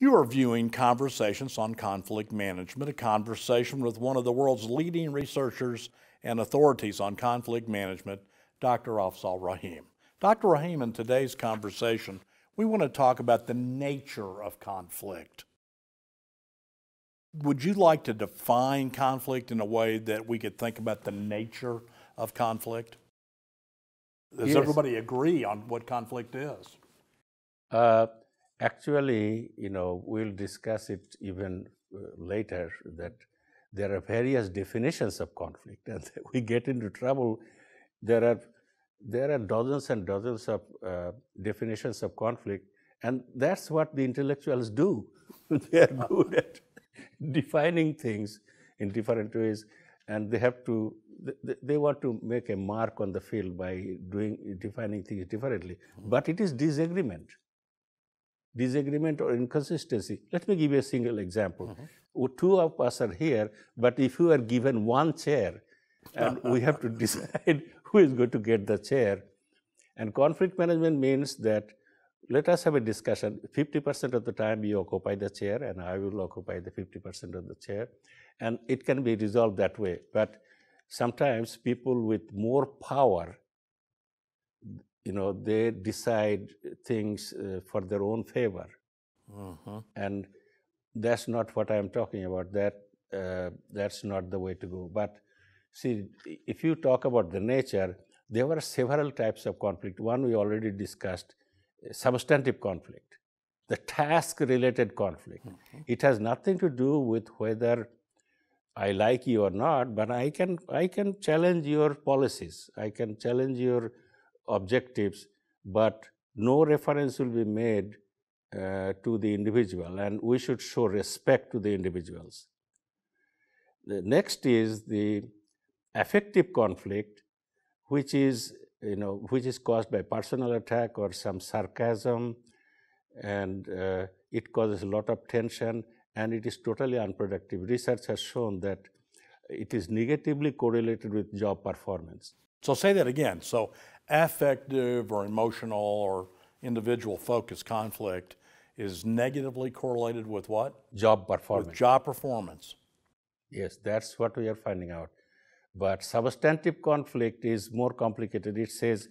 You are viewing Conversations on Conflict Management, a conversation with one of the world's leading researchers and authorities on conflict management, Dr. Afzal Rahim. Dr. Rahim, in today's conversation, we want to talk about the nature of conflict. Would you like to define conflict in a way that we could think about the nature of conflict? Does everybody agree on what conflict is? Actually, we'll discuss it even later, that there are various definitions of conflict, and we get into trouble. There are dozens and dozens of definitions of conflict, and that's what the intellectuals do. They are good at defining things in different ways, and they want to make a mark on the field by defining things differently. But it is disagreement or inconsistency. Let me give you a single example. Two of us are here, but if you are given one chair, and we have to decide who is going to get the chair. And conflict management means that, let us have a discussion. 50% of the time you occupy the chair, and I will occupy the 50% of the chair. And it can be resolved that way. But sometimes people with more power, they decide things for their own favor. And that's not what I'm talking about. That's not the way to go. But see, if you talk about the nature, there were several types of conflict. One we already discussed, substantive conflict, the task-related conflict. It has nothing to do with whether I like you or not, but I can challenge your policies. I can challenge your objectives, but no reference will be made to the individual, and we should show respect to the individuals. The next is the affective conflict, which is caused by personal attack or some sarcasm, and it causes a lot of tension, and it is totally unproductive. Research has shown that it is negatively correlated with job performance. So say that again. So affective or emotional or individual focused conflict is negatively correlated with what? Job performance. With job performance. Yes, that's what we are finding out. But substantive conflict is more complicated. It says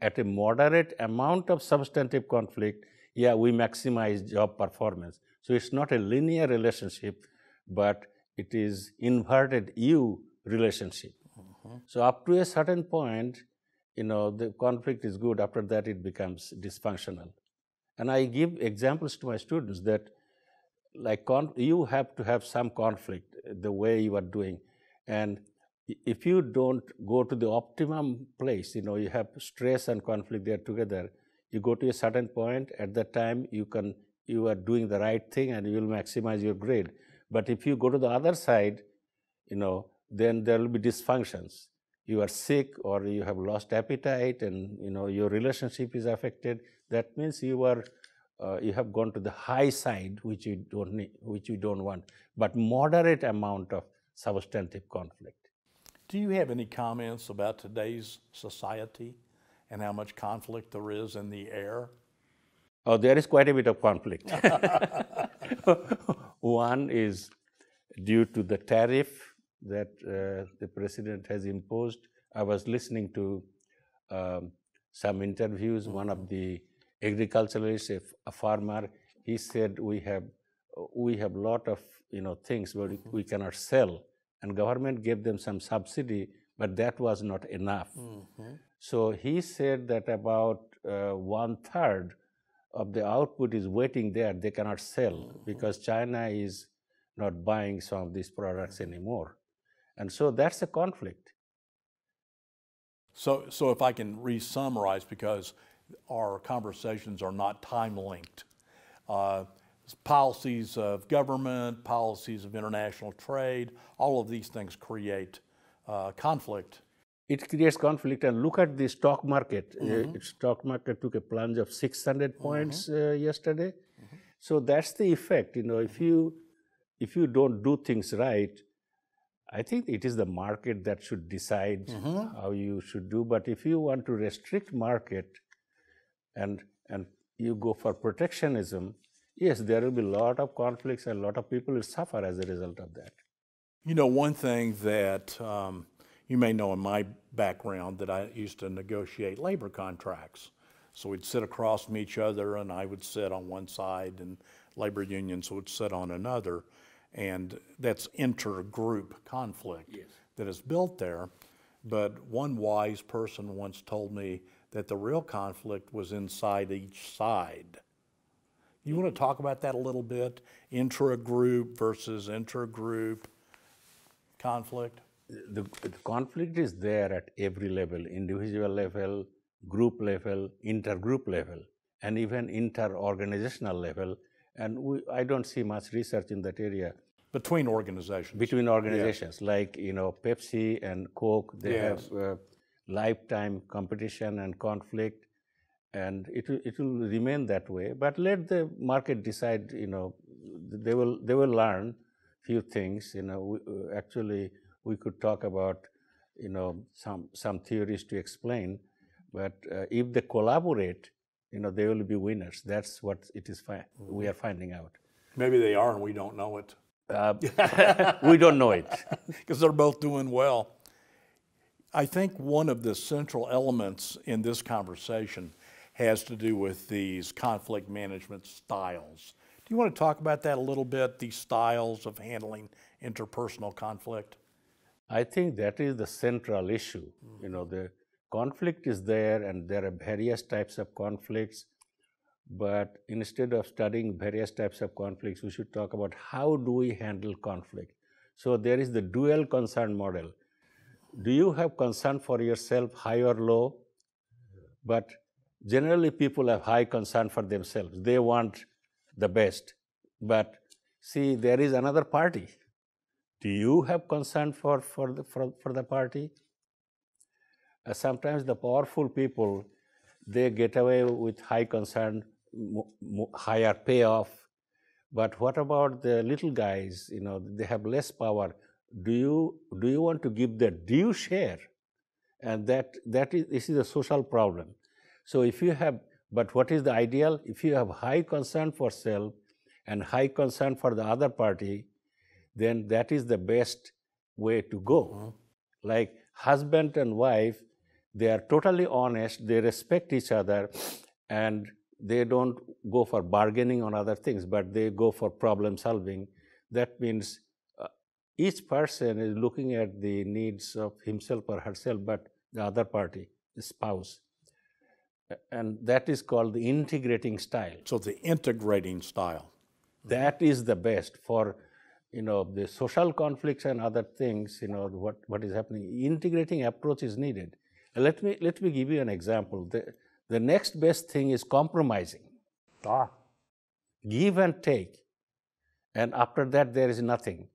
at a moderate amount of substantive conflict, we maximize job performance. So it's not a linear relationship, but it is inverted U relationship. So up to a certain point, the conflict is good. After that, it becomes dysfunctional. And I give examples to my students that, you have to have some conflict the way you are doing. And if you don't go to the optimum place, you have stress and conflict there together, you go to a certain point, at that time you are doing the right thing and you will maximize your grade. But if you go to the other side, then there will be dysfunctions. You are sick or you have lost appetite and your relationship is affected. That means you have gone to the high side, which you don't need, which you don't want. But moderate amount of substantive conflict. Do you have any comments about today's society and how much conflict there is in the air? Oh, there is quite a bit of conflict. One is due to the tariff that the president has imposed. I was listening to some interviews. One of the agriculturalists, a farmer, he said we have a lot of things where we cannot sell, and government gave them some subsidy, but that was not enough. So he said that about 1/3 of the output is waiting there. They cannot sell because China is not buying some of these products anymore. And so that's a conflict. So if I can re-summarize, because our conversations are not time-linked, policies of government, policies of international trade, all of these things create conflict. It creates conflict, and look at the stock market. Stock market took a plunge of 600 points yesterday. So that's the effect. If you don't do things right, I think it is the market that should decide how you should do. But if you want to restrict market and you go for protectionism, Yes, there will be a lot of conflicts and a lot of people will suffer as a result of that. You know, one thing that you may know in my background that I used to negotiate labor contracts. So we'd sit across from each other and I would sit on one side and labor unions would sit on another. And that's intergroup conflict that is built there. But one wise person once told me that the real conflict was inside each side. You want to talk about that a little bit? Intra-group versus intergroup conflict? The conflict is there at every level, individual level, group level, intergroup level, and even inter-organizational level. And I don't see much research in that area. Between organizations. Between organizations, like, you know, Pepsi and Coke, they have lifetime competition and conflict, and it will remain that way. But let the market decide. You know, they will learn few things. You know, actually we could talk about, you know, some theories to explain. But if they collaborate, you know, they will be winners. That's what it is. We are finding out. Maybe they are, and we don't know it. We don't know it. Because they're both doing well. I think one of the central elements in this conversation has to do with these conflict management styles. Do you want to talk about that a little bit, these styles of handling interpersonal conflict? I think that is the central issue. You know, the conflict is there and there are various types of conflicts. But instead of studying various types of conflicts, we should talk about how do we handle conflict. So there is the dual concern model. Do you have concern for yourself, high or low? But generally people have high concern for themselves. They want the best. But see, there is another party. Do you have concern for the party? Sometimes the powerful people, they get away with high concern, higher payoff. But what about the little guys? You know, they have less power. Do you want to give the due share? And this is a social problem. So if you have, but what is the ideal? If you have high concern for self and high concern for the other party, then that is the best way to go. Like husband and wife, they are totally honest, they respect each other, and they don't go for bargaining on other things, but they go for problem solving. That means each person is looking at the needs of himself or herself, but the other party, the spouse. And that is called the integrating style. So the integrating style. That is the best for, you know, the social conflicts and other things, you know, what is happening. Integrating approach is needed. And let me give you an example. The next best thing is compromising. Give and take. And after that, there is nothing.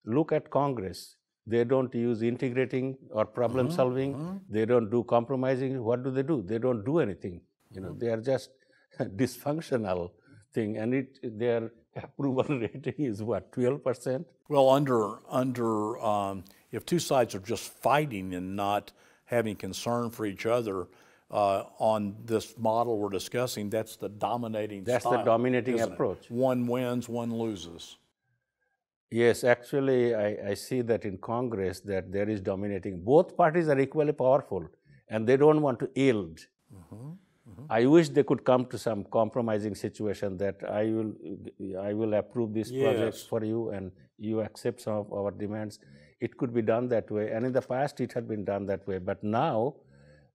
Look at Congress. They don't use integrating or problem solving. They don't do compromising. What do? They don't do anything. You know, they are just dysfunctional thing. And their approval rating is what, 12%? Well, if two sides are just fighting and not having concern for each other, on this model we're discussing, that's the dominating style. That's the dominating approach. One wins, one loses. Yes, actually, I see that in Congress that there is dominating. Both parties are equally powerful, and they don't want to yield. I wish they could come to some compromising situation that I will approve this project for you, and you accept some of our demands. It could be done that way, and in the past it had been done that way, but now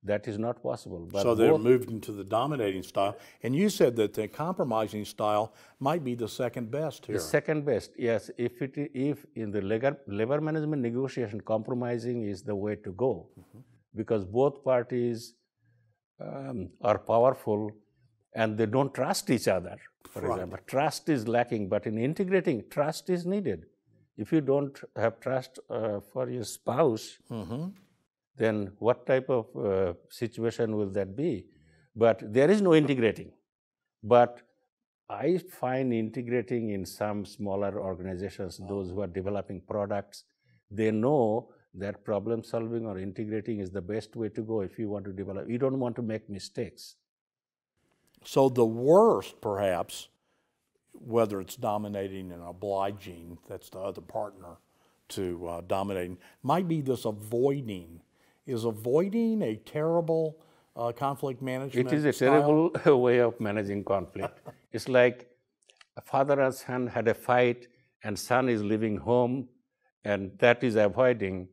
that is not possible. But so they're moved into the dominating style. And you said that the compromising style might be the second best here. The second best, yes. If in the labor management negotiation, compromising is the way to go, because both parties are powerful and they don't trust each other. For example, trust is lacking, but in integrating, trust is needed. If you don't have trust for your spouse, then what type of situation will that be? But there is no integrating. But I find integrating in some smaller organizations, those who are developing products, they know that problem solving or integrating is the best way to go if you want to develop. You don't want to make mistakes. So the worst, perhaps, whether it's dominating and obliging, that's the other partner to dominating, might be this avoiding. Is avoiding a terrible conflict management It is a style? terrible way of managing conflict. It's like a father and son had a fight, and son is leaving home, and that is avoiding.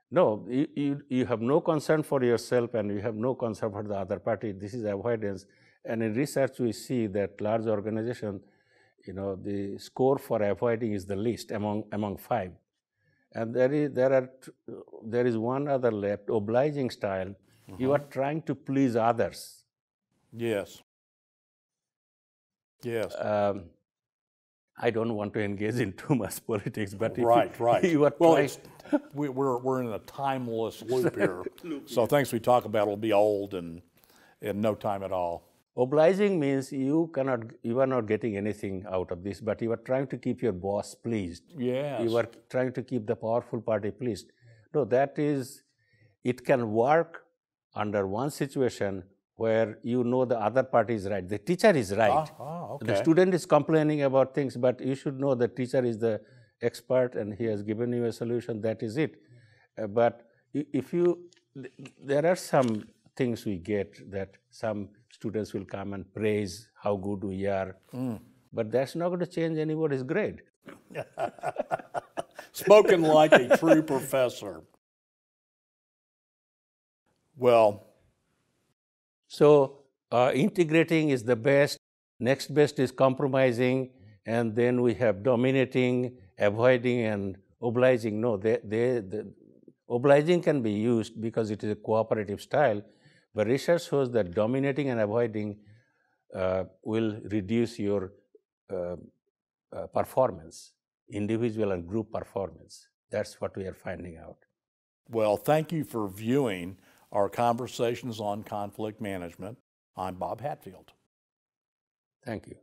No, you have no concern for yourself, and you have no concern for the other party. This is avoidance. And in research, we see that large organization, the score for avoiding is the least among 5. And there is one other left, obliging style. You are trying to please others. Yes. Yes. I don't want to engage in too much politics, but right. You are well, trying. we're in a timeless loop here. So things we talk about will be old and in no time at all. Obliging means you are not getting anything out of this, but you are trying to keep your boss pleased. Yes. You are trying to keep the powerful party pleased. No, it can work under one situation where the other party is right. The teacher is right. Okay. The student is complaining about things, but you should know the teacher is the expert and he has given you a solution. That is it. But there are some things we get that some students will come and praise how good we are, but that's not going to change anybody's grade. Spoken like a true professor. Well, so integrating is the best. Next best is compromising, and then we have dominating, avoiding, and obliging. No, the obliging can be used because it is a cooperative style, but research shows that dominating and avoiding will reduce your performance, individual and group performance. That's what we are finding out. Well, thank you for viewing our conversations on conflict management. I'm Bob Hatfield. Thank you.